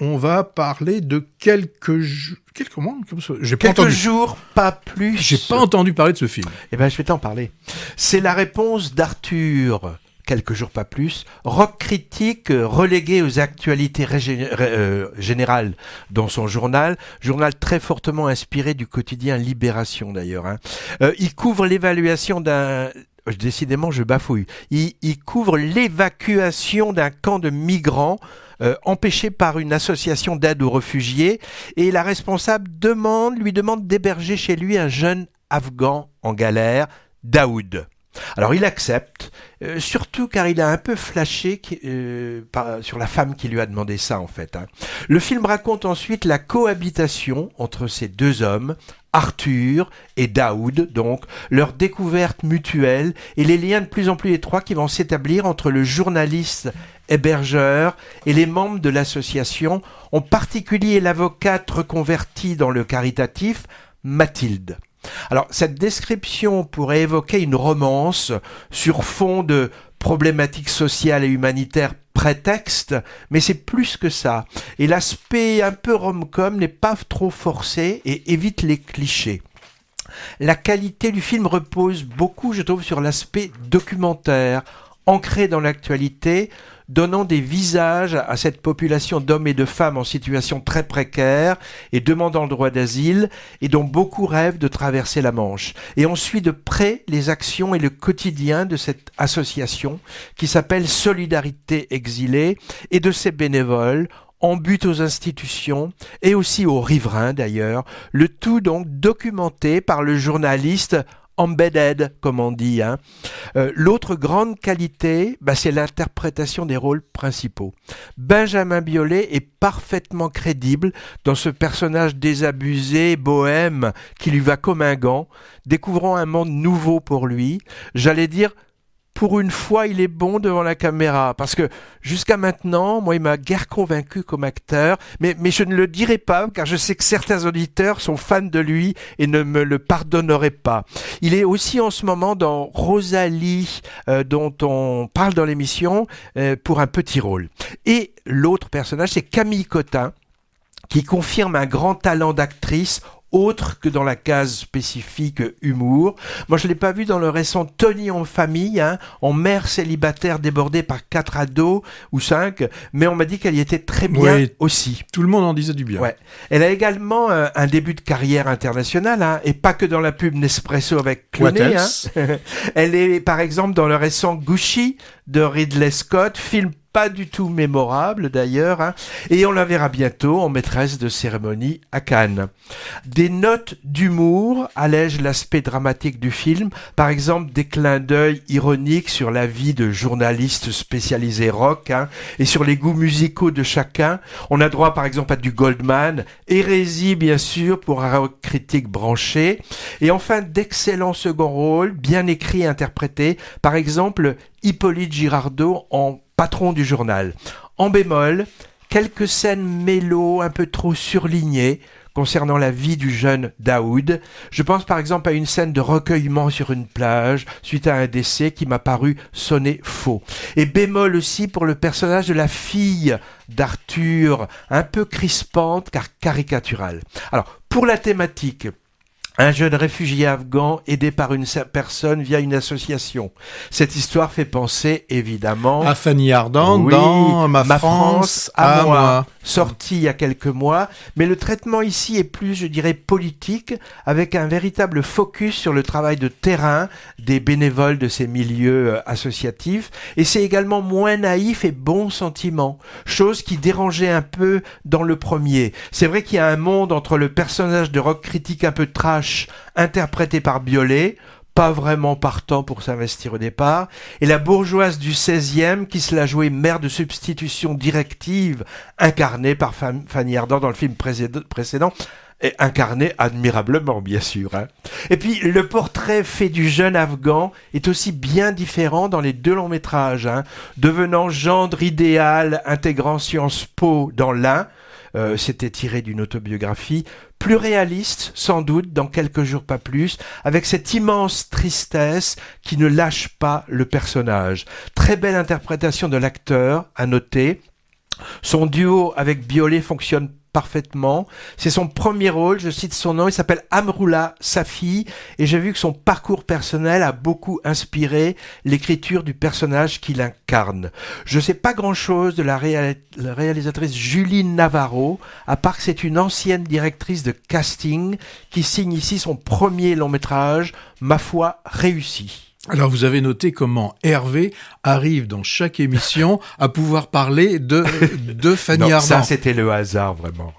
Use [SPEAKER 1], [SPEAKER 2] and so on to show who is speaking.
[SPEAKER 1] on va parler de quelques
[SPEAKER 2] jours, pas plus.
[SPEAKER 1] J'ai pas entendu parler de ce film.
[SPEAKER 2] Eh ben, je vais t'en parler. C'est la réponse d'Arthur. Quelques jours, pas plus. Rock critique relégué aux actualités générales dans son journal très fortement inspiré du quotidien Libération d'ailleurs. Il couvre l'évaluation d'un... Décidément, je bafouille. Il couvre l'évacuation d'un camp de migrants empêché par une association d'aide aux réfugiés, et la responsable lui demande d'héberger chez lui un jeune Afghan en galère, Daoud. Alors il accepte, surtout car il a un peu flashé sur la femme qui lui a demandé ça en fait. Le film raconte ensuite la cohabitation entre ces deux hommes, Arthur et Daoud, donc leur découverte mutuelle et les liens de plus en plus étroits qui vont s'établir entre le journaliste hébergeur et les membres de l'association, en particulier l'avocate reconvertie dans le caritatif, Mathilde. Alors, cette description pourrait évoquer une romance sur fond de problématiques sociales et humanitaires prétexte, mais c'est plus que ça. Et l'aspect un peu rom-com n'est pas trop forcé et évite les clichés. La qualité du film repose beaucoup, je trouve, sur l'aspect documentaire, ancré dans l'actualité, donnant des visages à cette population d'hommes et de femmes en situation très précaire et demandant le droit d'asile, et dont beaucoup rêvent de traverser la Manche. Et on suit de près les actions et le quotidien de cette association qui s'appelle Solidarité Exilée et de ses bénévoles, en but aux institutions et aussi aux riverains d'ailleurs, le tout donc documenté par le journaliste embedded, comme on dit. L'autre grande qualité, c'est l'interprétation des rôles principaux. Benjamin Biolay est parfaitement crédible dans ce personnage désabusé, bohème, qui lui va comme un gant, découvrant un monde nouveau pour lui. J'allais dire, pour une fois, il est bon devant la caméra, parce que jusqu'à maintenant, moi, il m'a guère convaincu comme acteur, mais je ne le dirai pas, car je sais que certains auditeurs sont fans de lui et ne me le pardonneraient pas. Il est aussi en ce moment dans Rosalie, dont on parle dans l'émission, pour un petit rôle. Et l'autre personnage, c'est Camille Cotin, qui confirme un grand talent d'actrice, autre que dans la case spécifique humour. Moi, je ne l'ai pas vu dans le récent Tony en famille, en mère célibataire débordée par 4 ados ou 5, mais on m'a dit qu'elle y était très bien aussi.
[SPEAKER 1] Tout le monde en disait du bien.
[SPEAKER 2] Ouais. Elle a également un début de carrière internationale, et pas que dans la pub Nespresso avec Clooney. Elle est par exemple dans le récent Gucci de Ridley Scott, film pas du tout mémorable d'ailleurs, et on la verra bientôt en maîtresse de cérémonie à Cannes. Des notes d'humour allègent l'aspect dramatique du film, par exemple des clins d'œil ironiques sur la vie de journalistes spécialisés rock, et sur les goûts musicaux de chacun. On a droit par exemple à du Goldman, hérésie bien sûr pour un rock critique branché, et enfin d'excellents seconds rôles, bien écrits et interprétés, par exemple Hippolyte Girardot en patron du journal. En bémol, quelques scènes mélo un peu trop surlignées concernant la vie du jeune Daoud. Je pense par exemple à une scène de recueillement sur une plage suite à un décès qui m'a paru sonner faux. Et bémol aussi pour le personnage de la fille d'Arthur, un peu crispante car caricaturale. Alors, pour la thématique, un jeune réfugié afghan aidé par une personne via une association. Cette histoire fait penser évidemment
[SPEAKER 1] à Fanny Ardant dans Ma France à moi,
[SPEAKER 2] sorti il y a quelques mois, mais le traitement ici est plus, je dirais, politique, avec un véritable focus sur le travail de terrain des bénévoles de ces milieux associatifs, et c'est également moins naïf et bon sentiment, chose qui dérangeait un peu dans le premier. C'est vrai qu'il y a un monde entre le personnage de rock critique un peu trash, interprété par Biolay, pas vraiment partant pour s'investir au départ, et la bourgeoise du 16e qui se la jouait mère de substitution directive, incarnée par Fanny Ardant dans le film précédent, et incarnée admirablement, bien sûr. Et puis, le portrait fait du jeune Afghan est aussi bien différent dans les deux longs métrages, devenant gendre idéal, intégrant Sciences Po dans l'un, c'était tiré d'une autobiographie, plus réaliste, sans doute, dans quelques jours pas plus, avec cette immense tristesse qui ne lâche pas le personnage. Très belle interprétation de l'acteur, à noter, Son duo avec Biolay fonctionne parfaitement. C'est son premier rôle, je cite son nom, il s'appelle Amroula Safi, et j'ai vu que son parcours personnel a beaucoup inspiré l'écriture du personnage qu'il incarne. Je sais pas grand-chose de la réalisatrice Julie Navarro, à part que c'est une ancienne directrice de casting qui signe ici son premier long métrage, ma foi réussi.
[SPEAKER 1] Alors, vous avez noté comment Hervé arrive dans chaque émission à pouvoir parler de Fanny Ardant.
[SPEAKER 2] Ça, c'était le hasard, vraiment.